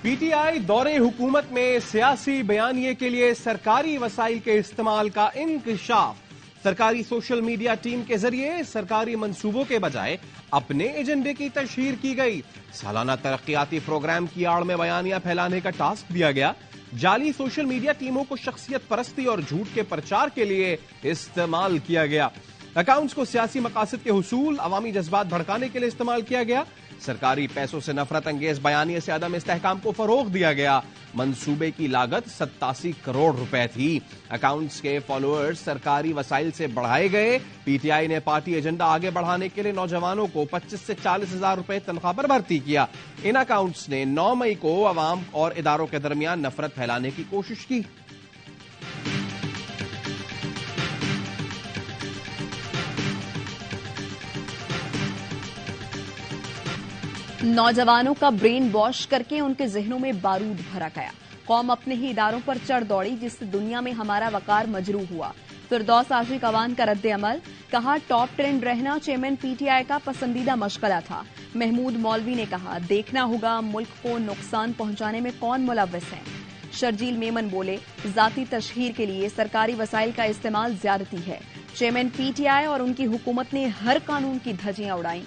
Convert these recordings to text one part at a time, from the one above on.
P T I دور حکومت میں سیاسی بیانیے کے لیے سرکاری وسائل کے استعمال کا انکشاف۔ سرکاری سوشل میڈیا ٹیم کے ذریعے سرکاری منصوبوں کے بجائے اپنے ایجنڈے کی تشہیر کی گئی۔ سالانہ ترقیاتی پروگرام کی آڑ میں بیانیہ پھیلانے کا ٹاسک دیا گیا۔ جعلی سوشل میڈیا ٹیموں کو شخصیت پرستی اور جھوٹ کے پرچار کے لیے استعمال کیا گیا۔ اکاؤنٹس کو سیاسی مقاصد کے حصول، عوامی جذبات بھڑکانے کے لیے استعمال کیا گیا۔ سرکاری پیسوں سے نفرت انگیز بیانیے سے عدم استحکام کو فروغ دیا گیا۔ منصوبے کی لاگت 87 کروڑ روپے تھی۔ اکاؤنٹس کے فالوورز سرکاری وسائل سے بڑھائے گئے۔ پی ٹی آئی نے پارٹی ایجنڈا آگے بڑھانے کے لیے نوجوانوں کو 25 سے 40 ہزار روپے تنخواہ پر بھرتی کیا۔ ان اکاؤنٹس نے 9 مئی کو عوام اور اداروں کے درمیان نفرت پھیلانے کی کوشش کی۔ نوجوانوں کا برین واش کر کے ان کے ذہنوں میں بارود بھرا گیا۔ قوم اپنے ہی اداروں پر چڑھ دوڑی، جس سے دنیا میں ہمارا وقار مجروح ہوا۔ فردوس عاشق اوان کا رد عمل، کہا ٹاپ ٹرینڈ رہنا چیئرمین پی ٹی آئی کا پسندیدہ مشغلہ تھا۔ محمود مولوی نے کہا دیکھنا ہوگا ملک کو نقصان پہنچانے میں کون ملوث ہے۔ شرجیل میمن بولے ذاتی تشہیر کے لیے سرکاری وسائل کا استعمال زیادتی ہے۔ چیئرمین پی ٹی آئی اور ان کی حکومت نے ہر قانون کی دھجیاں اڑائیں۔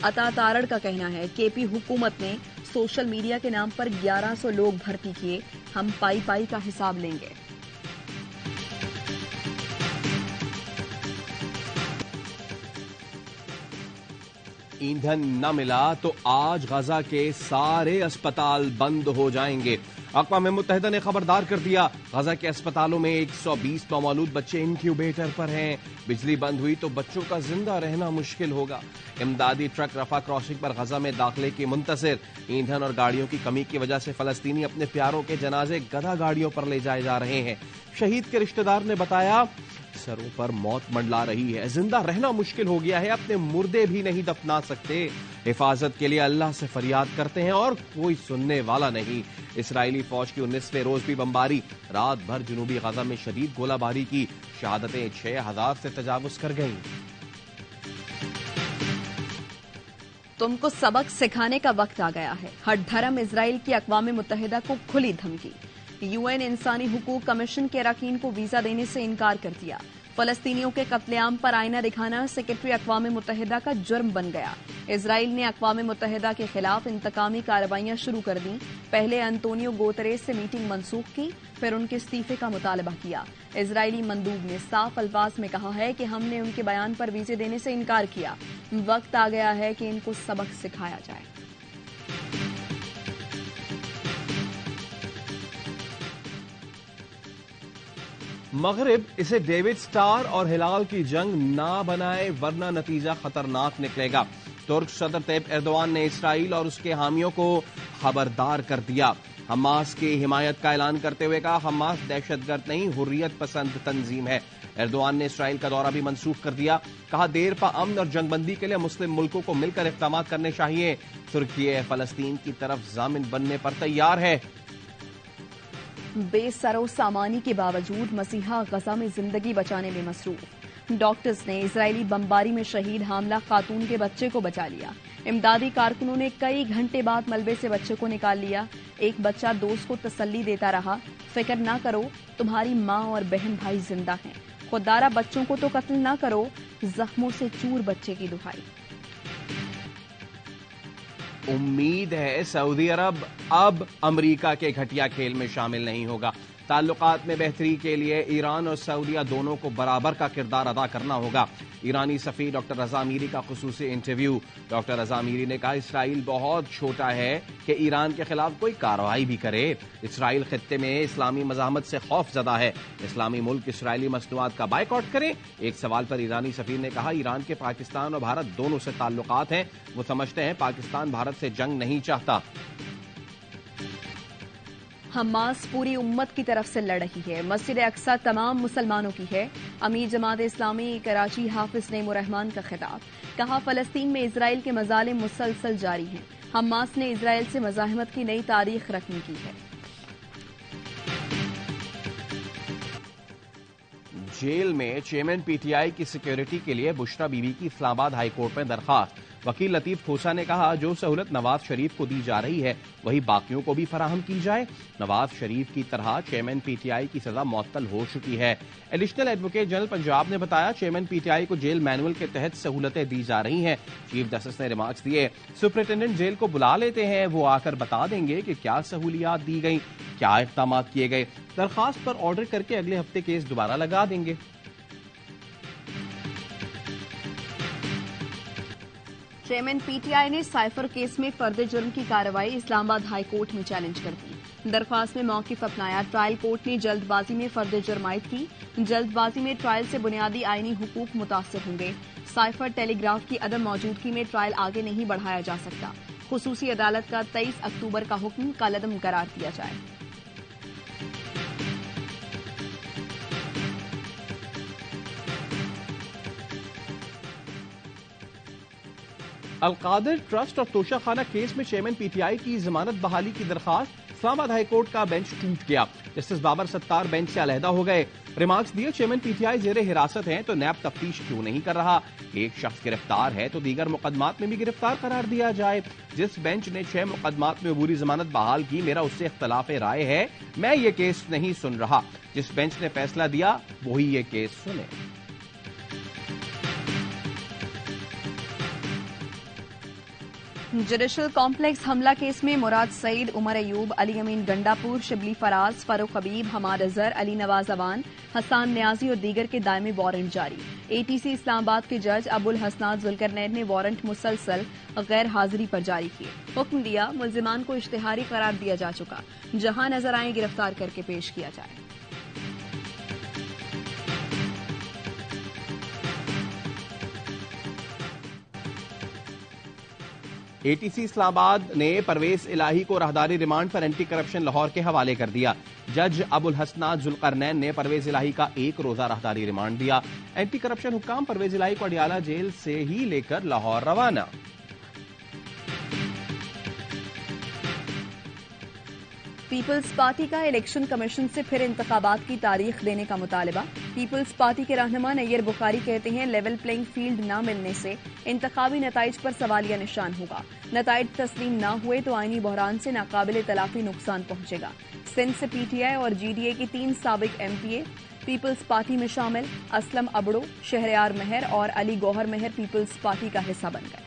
عطا تارڑ کا کہنا ہے کے پی حکومت نے سوشل میڈیا کے نام پر 1100 لوگ بھرتی کیے، ہم پائی پائی کا حساب لیں گے۔ ایندھن نہ ملا تو آج غزہ کے سارے اسپتال بند ہو جائیں گے۔ اقوام متحدہ نے خبردار کر دیا، غزہ کے اسپتالوں میں 120 نومولود بچے انکیوبیٹر پر ہیں۔ بجلی بند ہوئی تو بچوں کا زندہ رہنا مشکل ہوگا۔ امدادی ٹرک رفح کراسنگ پر غزہ میں داخلے کی منتظر۔ ایندھن اور گاڑیوں کی کمی کی وجہ سے فلسطینی اپنے پیاروں کے جنازے گدھا گاڑیوں پر لے جائے جا رہے ہیں۔ شہید کے رشتہ دار نے بتایا سروں پر موت منڈلا رہی ہے، زندہ رہنا مشکل ہو گیا ہے، اپنے مردے بھی نہیں دفنا سکتے۔ حفاظت کے لیے اللہ سے فریاد کرتے ہیں اور کوئی سننے والا نہیں۔ اسرائیلی فوج کی 19ویں روز بھی بمباری، رات بھر جنوبی غزہ میں شدید گولہ باری کی، شہادتیں 6000 سے تجاوز کر گئیں۔ تم کو سبق سکھانے کا وقت آ گیا ہے، ہر دھرم اسرائیل کی اقوام متحدہ کو کھلی دھمکی۔ یو این انسانی حقوق کمیشن کے اراکین کو ویزا دینے سے انکار کر دیا۔ فلسطینیوں کے قتل عام پر آئینہ دکھانا سیکرٹری اقوام متحدہ کا جرم بن گیا۔ اسرائیل نے اقوام متحدہ کے خلاف انتقامی کارروائیاں شروع کر دیں۔ پہلے انتونیو گوتریس سے میٹنگ منسوخ کی، پھر ان کے استعفے کا مطالبہ کیا۔ اسرائیلی مندوب نے صاف الفاظ میں کہا ہے کہ ہم نے ان کے بیان پر ویزے دینے سے انکار کیا۔ وقت آ گیا ہے کہ ان کو سبق سکھایا جائے۔ مغرب اسے ڈیوڈ سٹار اور ہلال کی جنگ نہ بنائے ورنہ نتیجہ خطرناک نکلے گا۔ ترک صدر طیب ایردوان نے اسرائیل اور اس کے حامیوں کو خبردار کر دیا۔ حماس کی حمایت کا اعلان کرتے ہوئے کہا حماس دہشت گرد نہیں، حریت پسند تنظیم ہے۔ ایردوان نے اسرائیل کا دورہ بھی منسوخ کر دیا، کہا دیر پا امن اور جنگ بندی کے لیے مسلم ملکوں کو مل کر اقدامات کرنے چاہیے۔ ترکیہ فلسطین کی طرف ضامن بننے پر تیار ہے۔ بے سر و سامانی کے باوجود مسیحا غزہ میں زندگی بچانے میں مصروف۔ ڈاکٹرز نے اسرائیلی بمباری میں شہید حاملہ خاتون کے بچے کو بچا لیا۔ امدادی کارکنوں نے کئی گھنٹے بعد ملبے سے بچے کو نکال لیا۔ ایک بچہ دوست کو تسلی دیتا رہا، فکر نہ کرو تمہاری ماں اور بہن بھائی زندہ ہیں، خوددارہ بچوں کو تو قتل نہ کرو، زخموں سے چور بچے کی دہائی۔ امید ہے سعودی عرب اب امریکہ کے گھٹیا کھیل میں شامل نہیں ہوگا۔ تعلقات میں بہتری کے لیے ایران اور سعودیہ دونوں کو برابر کا کردار ادا کرنا ہوگا۔ ایرانی سفیر ڈاکٹر رضا میری کا خصوصی انٹرویو۔ ڈاکٹر رضا میری نے کہا اسرائیل بہت چھوٹا ہے کہ ایران کے خلاف کوئی کارروائی بھی کرے۔ اسرائیل خطے میں اسلامی مزاحمت سے خوف زدہ ہے، اسلامی ملک اسرائیلی مصنوعات کا بائیکاٹ کرے۔ ایک سوال پر ایرانی سفیر نے کہا ایران کے پاکستان اور بھارت دونوں سے تعلقات ہیں، وہ سمجھتے ہیں پاکستان بھارت سے جنگ نہیں چاہتا۔ حماس پوری امت کی طرف سے لڑ رہی ہے، مسجد اقصی تمام مسلمانوں کی ہے۔ امیر جماعت اسلامی کراچی حافظ نعیم الرحمان کا خطاب، کہا فلسطین میں اسرائیل کے مظالم مسلسل جاری ہیں، حماس نے اسرائیل سے مزاحمت کی نئی تاریخ رقم کی ہے۔ جیل میں چیئرمین پی ٹی آئی کی سیکیورٹی کے لیے بشرا بی بی کی اسلام آباد ہائی کورٹ میں درخواست۔ वकील लतीफ खोसा ने कहा, जो सहूलत नवाज शरीफ को दी जा रही है वही बाकियों को भी फराहम की जाए। नवाज शरीफ की तरह चेयरमैन पीटीआई की सजा मुअत्तल हो चुकी है। एडिशनल एडवोकेट जनरल पंजाब ने बताया, चेयरमैन पीटीआई को जेल मैनुअल के तहत सहूलतें दी जा रही हैं। चीफ जस्टिस ने रिमार्क्स दिए, सुपरिटेंडेंट जेल को बुला लेते हैं, वो आकर बता देंगे कि क्या सहूलियात दी गई, क्या इक़दाम किए गए। दरखास्त पर ऑर्डर करके अगले हफ्ते केस दोबारा लगा देंगे। चेयरमैन पीटीआई ने साइफर केस में फर्द जुर्म की कार्रवाई इस्लामाबाद हाई कोर्ट में चैलेंज कर दी। दरख्वास्त में मौक़िफ़ अपनाया। ट्रायल कोर्ट ने जल्दबाजी में फर्द जुर्म आयद की। जल्दबाजी में ट्रायल से बुनियादी आईनी हुकूक मुतासर होंगे। साइफर टेलीग्राफ की अदम मौजूदगी में ट्रायल आगे नहीं बढ़ाया जा सकता। खुसूसी अदालत का 23 अक्टूबर का हुक्म कलअदम करार दिया जाए। अलकादिर ट्रस्ट और तोशाखाना केस में चेयरमैन पीटीआई की जमानत बहाली की दरखास्त, इस्लामाबाद हाई कोर्ट का बेंच टूट गया। जस्टिस बाबर सत्तार बेंच से अलहदा हो गए। रिमार्क्स दिए, चेयरमैन पीटीआई जेर हिरासत हैं तो नैब तफ्तीश क्यों नहीं कर रहा। एक शख्स गिरफ्तार है तो दीगर मुकदमात में भी गिरफ्तार करार दिया जाए। जिस बेंच ने 6 मुकदमात में अबूरी जमानत बहाल की, मेरा उससे इख्तलाफ राय है। मैं ये केस नहीं सुन रहा। जिस बेंच ने फैसला दिया वही ये केस सुने। जुडिशल कॉम्प्लेक्स हमला केस में मुराद सईद, उमर अयूब, अली अमीन गंडापुर, शिबली फराज, फारूक हबीब, हमाद अजहर, अली नवाज अवान, हसान न्याजी और दीगर के दायमी वारंट जारी। एटीसी इस्लामाबाद के जज अबुल हसनात जुल्करनैन ने वारंट मुसलसल गैर हाजिरी पर जारी किए। हुक्म दिया, मुल्जिमान को इश्तिहारी करार दिया जा चुका, जहां नजर आए गिरफ्तार करके पेश किया जाए। एटीसी इस्लामाबाद ने परवेज इलाही को राहदारी रिमांड पर एंटी करप्शन लाहौर के हवाले कर दिया। जज अबुल हसनात जुल्करनैन ने परवेज इलाही का 1 रोजा राहदारी रिमांड दिया। एंटी करप्शन हुक्काम परवेज इलाही को अडियाला जेल से ही लेकर लाहौर रवाना। पीपल्स पार्टी का इलेक्शन कमीशन से फिर इंतखाबात की तारीख देने का मुतालबा। पीपल्स पार्टी के रहनुमा नैयर बुखारी कहते हैं, लेवल प्लेइंग फील्ड न मिलने से इंतखाबी नताइज पर सवालिया निशान होगा। नताइज तस्लीम न हुए तो आईनी बहरान से नाकाबिले तलाफी नुकसान पहुंचेगा। सिंध से पीटीआई और जीडीए की 3 साबिक एमपीए पीपल्स पार्टी में शामिल। असलम अबड़ो, शहरयार मेहर और अली गौहर मेहर पीपल्स पार्टी का हिस्सा बन गए।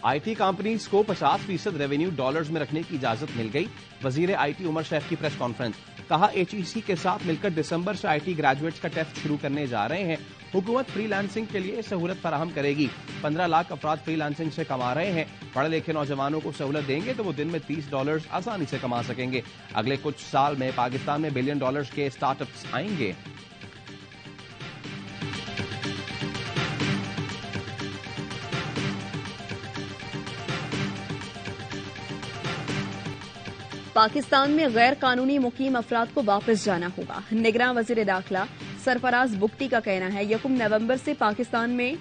आईटी कंपनीज को 50% रेवेन्यू डॉलर्स में रखने की इजाजत मिल गई। वजीर आईटी उमर शैफ की प्रेस कॉन्फ्रेंस, कहा एचईसी के साथ मिलकर दिसंबर से आईटी ग्रेजुएट्स का टेस्ट शुरू करने जा रहे हैं। हुकूमत फ्रीलांसिंग के लिए सहूलत फराहम करेगी। 15 लाख अफराद फ्रीलांसिंग से कमा रहे हैं। पढ़े लिखे नौजवानों को सहूलत देंगे तो वो दिन में $30 आसानी से कमा सकेंगे। अगले कुछ साल में पाकिस्तान में $1 बिलियन के स्टार्टअप्स आएंगे। पाकिस्तान में गैर कानूनी मुकीम अफराद को वापस जाना होगा। निगरान वजीर दाखिला सरफराज बुगटी का कहना है, 1 नवंबर से पाकिस्तान में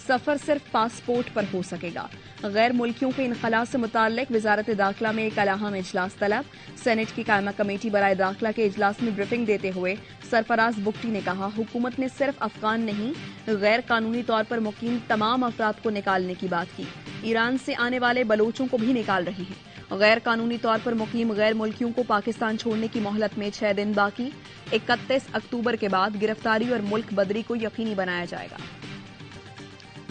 सफर सिर्फ पासपोर्ट पर हो सकेगा। गैर मुल्कियों के इनखला से मुताल्लिक वजारत दाखिला में एक अहम इजलास तलब। सेनेट की कायमा कमेटी बराए दाखिला के इजलास में ब्रीफिंग देते हुए सरफराज बुगटी ने कहा, हुकूमत ने सिर्फ अफगान नहीं, गैर कानूनी तौर पर मुकीम तमाम अफराद को निकालने की बात की। ईरान से आने वाले बलोचों को भी निकाल रहे हैं। गैर कानूनी तौर पर मुकीम गैर मुल्कियों को पाकिस्तान छोड़ने की मोहलत में 6 दिन बाकी। 31 अक्टूबर के बाद गिरफ्तारी और मुल्क बदरी को यकीनी बनाया जाएगा।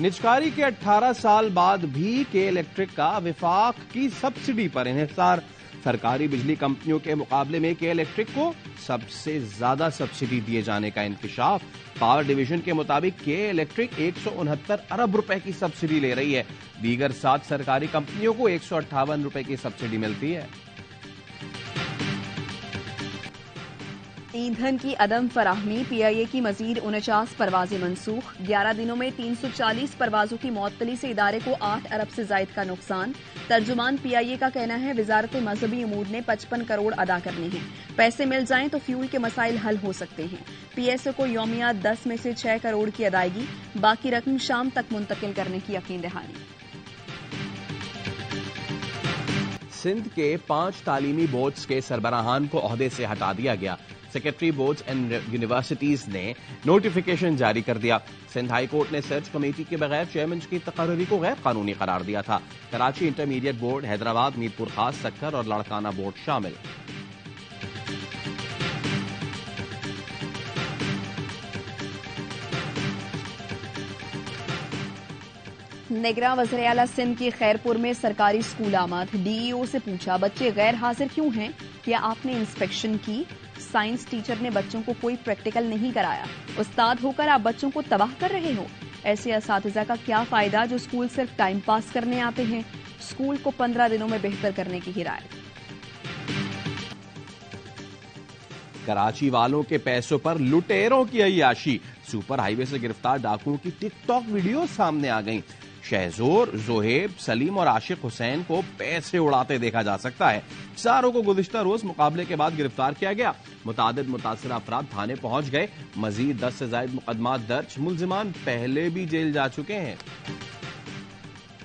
निजकारी के 18 साल बाद भी के इलेक्ट्रिक का विफाक की सब्सिडी पर इन्हिसार। सरकारी बिजली कंपनियों के मुकाबले में के इलेक्ट्रिक को सबसे ज्यादा सब्सिडी दिए जाने का इंकशाफ। पावर डिवीजन के मुताबिक के इलेक्ट्रिक 169 अरब रुपए की सब्सिडी ले रही है। दीगर 7 सरकारी कंपनियों को 158 रुपए की सब्सिडी मिलती है। ईंधन की अदम फराहमी, पीआईए की मजीद 49 परवाजें मनसूख। 11 दिनों में 340 परवाजों की मुअत्तली से इदारे को 8 अरब से जायद का नुकसान। तर्जुमान पीआईए का कहना है, वजारत मजहबी उमूर ने 55 करोड़ अदा करने हैं। पैसे मिल जाएं तो फ्यूल के मसाइल हल हो सकते हैं। पीएसओ को यौमिया 10 में से 6 करोड़ की अदायगी, बाकी रकम शाम तक मुंतकिल करने की यकीन दहानी। सिंध के 5 तालीमी बोर्ड्स के सरबराहान को ओहदे से हटा दिया गया। सेक्रेटरी बोर्ड्स एंड यूनिवर्सिटीज ने नोटिफिकेशन जारी कर दिया। सिंध हाई कोर्ट ने सर्च कमेटी के बगैर चेयरमैन की तकर्री को गैर कानूनी करार दिया था। कराची इंटरमीडिएट बोर्ड, हैदराबाद, मीरपुर खास, सक्कर और लाड़काना बोर्ड शामिल। निगरां वज़ीर-ए-आला सिंध की खैरपुर में सरकारी स्कूल आमद। डीईओ से पूछा, बच्चे गैर हाजिर क्यों हैं? क्या आपने इंस्पेक्शन की? साइंस टीचर ने बच्चों को कोई प्रैक्टिकल नहीं कराया। उस्ताद होकर आप बच्चों को तबाह कर रहे हो। ऐसे असातिज़ा का क्या फायदा जो स्कूल सिर्फ टाइम पास करने आते हैं। स्कूल को 15 दिनों में बेहतर करने की हिदायत। कराची वालों के पैसों पर लुटेरों की अय्याशी। सुपर हाईवे से गिरफ्तार डाकुओं की टिकटॉक वीडियो सामने आ गईं। शहजोर, जोहेब, सलीम और आशिक हुसैन को पैसे उड़ाते देखा जा सकता है। चारों को गुज़िश्ता रोज मुकाबले के बाद गिरफ्तार किया गया। मुतादिद मुतासिरा अफराद थाने पहुंच गए। मजीद 10 से ज्यादा मुकदमा दर्ज। मुल्जिमान पहले भी जेल जा चुके हैं।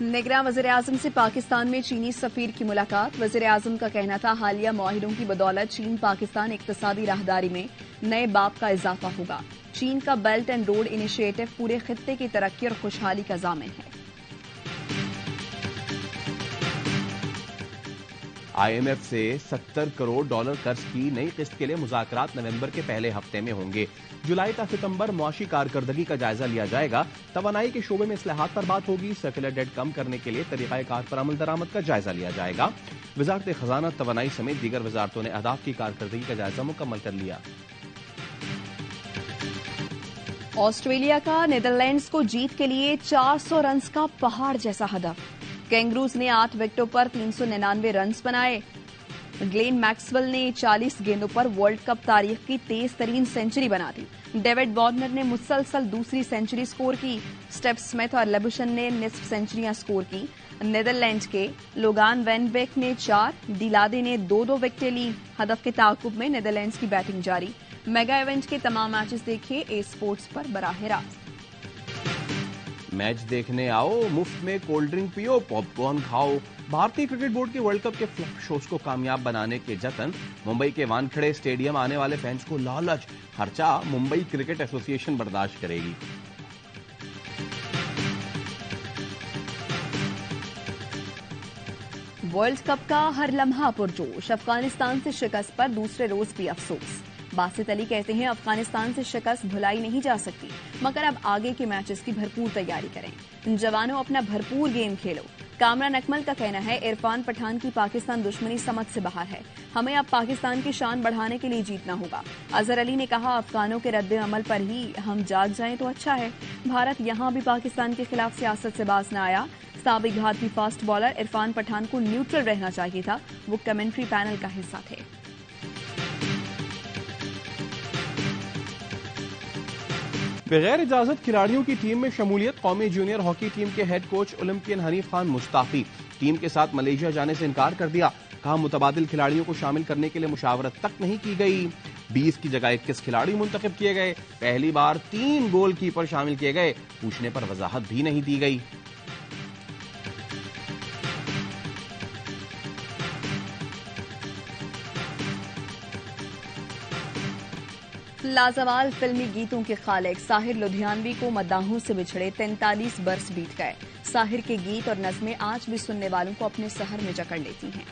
निगरां वज़ीर-ए-आज़म से पाकिस्तान में चीनी सफीर की मुलाकात। वज़ीर-ए-आज़म का कहना था, हालिया मुआहिदों की बदौलत चीन पाकिस्तान इक्तिसादी राहदारी में नए बाब का इजाफा होगा। चीन का बेल्ट एंड रोड इनिशिएटिव पूरे खित्ते की तरक्की और खुशहाली का ज़ामिन है। IMF से $70 करोड़ कर्ज की नई किस्त के लिए मुज़ाकरात नवंबर के पहले हफ्ते में होंगे। जुलाई ta सितंबर मुआशी कारकर्दगी का जायजा लिया जाएगा। तवानाई के शोबे में इस्लाहात पर बात होगी। सर्कुलर डेट कम करने के लिए तरीक़ाकार पर अमल दरामद का जायजा लिया जाएगा। वज़ारत खजाना, तवानाई समेत दीगर वज़ारतों ने अहदाफ की कारकर्दगी का जायजा मुकम्मल कर लिया। ऑस्ट्रेलिया का नीदरलैंड्स को जीत के लिए 400 रन्स का पहाड़ जैसा हदफ। कैंगरूज ने 8 विकेटों पर 399 रन्स बनाए। ग्लेन मैक्सवेल ने 40 गेंदों पर वर्ल्ड कप तारीख की तेज तरीन सेंचुरी बना दी। डेविड वार्नर ने मुसलसल दूसरी सेंचुरी स्कोर की। स्टेव स्मिथ और लेबुशन ने निस्फ सेंचुरियां स्कोर की। नीदरलैंड के लोगान वैन बेक ने 4, डिलादे ने 2-2 विकेटें ली। हदफ के ताकुब में नीदरलैंड्स की बैटिंग जारी। मेगा इवेंट के तमाम मैचेस देखिए ए स्पोर्ट्स पर बराह रास्त। मैच देखने आओ, मुफ्त में कोल्ड ड्रिंक पियो, पॉपकॉर्न खाओ। भारतीय क्रिकेट बोर्ड के वर्ल्ड कप के फ्लॉप शोज को कामयाब बनाने के जतन। मुंबई के वानखेड़े स्टेडियम आने वाले फैंस को लालच। खर्चा मुंबई क्रिकेट एसोसिएशन बर्दाश्त करेगी। वर्ल्ड कप का हर लम्हा पुरजोश। अफगानिस्तान से शिकस्त पर दूसरे रोज भी अफसोस। बासित अली कहते हैं, अफगानिस्तान से शिकस्त भुलाई नहीं जा सकती, मगर अब आगे के मैचेस की भरपूर तैयारी करें। जवानों, अपना भरपूर गेम खेलो। कामरान अकमल का कहना है, इरफान पठान की पाकिस्तान दुश्मनी समझ से बाहर है। हमें अब पाकिस्तान की शान बढ़ाने के लिए जीतना होगा। अजहर अली ने कहा, अफगानों के रद्द अमल पर ही हम जाग जाएं तो अच्छा है। भारत यहां भी पाकिस्तान के खिलाफ सियासत से बाज न आया। साबिक भारतीय फास्ट बॉलर इरफान पठान को न्यूट्रल रहना चाहिए था। वो कमेंट्री पैनल का हिस्सा थे। बगैर इजाजत खिलाड़ियों की टीम में शमूलियत। कौमी जूनियर हॉकी टीम के head coach Olympian Hanif Khan Mustafi. Team के साथ मलेशिया जाने से इनकार कर दिया। कहा, मुतबादिल खिलाड़ियों को शामिल करने के लिए मुशावरत तक नहीं की गई। 20 की जगह 21 खिलाड़ी मुंतखब किए गए। पहली बार 3 गोल कीपर शामिल किए गए। पूछने पर वजाहत भी नहीं दी गई। लाजवाल फिल्मी गीतों के खालिक साहिर लुधियानवी को मद्दाहों से बिछड़े 43 बरस बीत गए। साहिर के गीत और नज़में आज भी सुनने वालों को अपने सहर में जकड़ लेती हैं।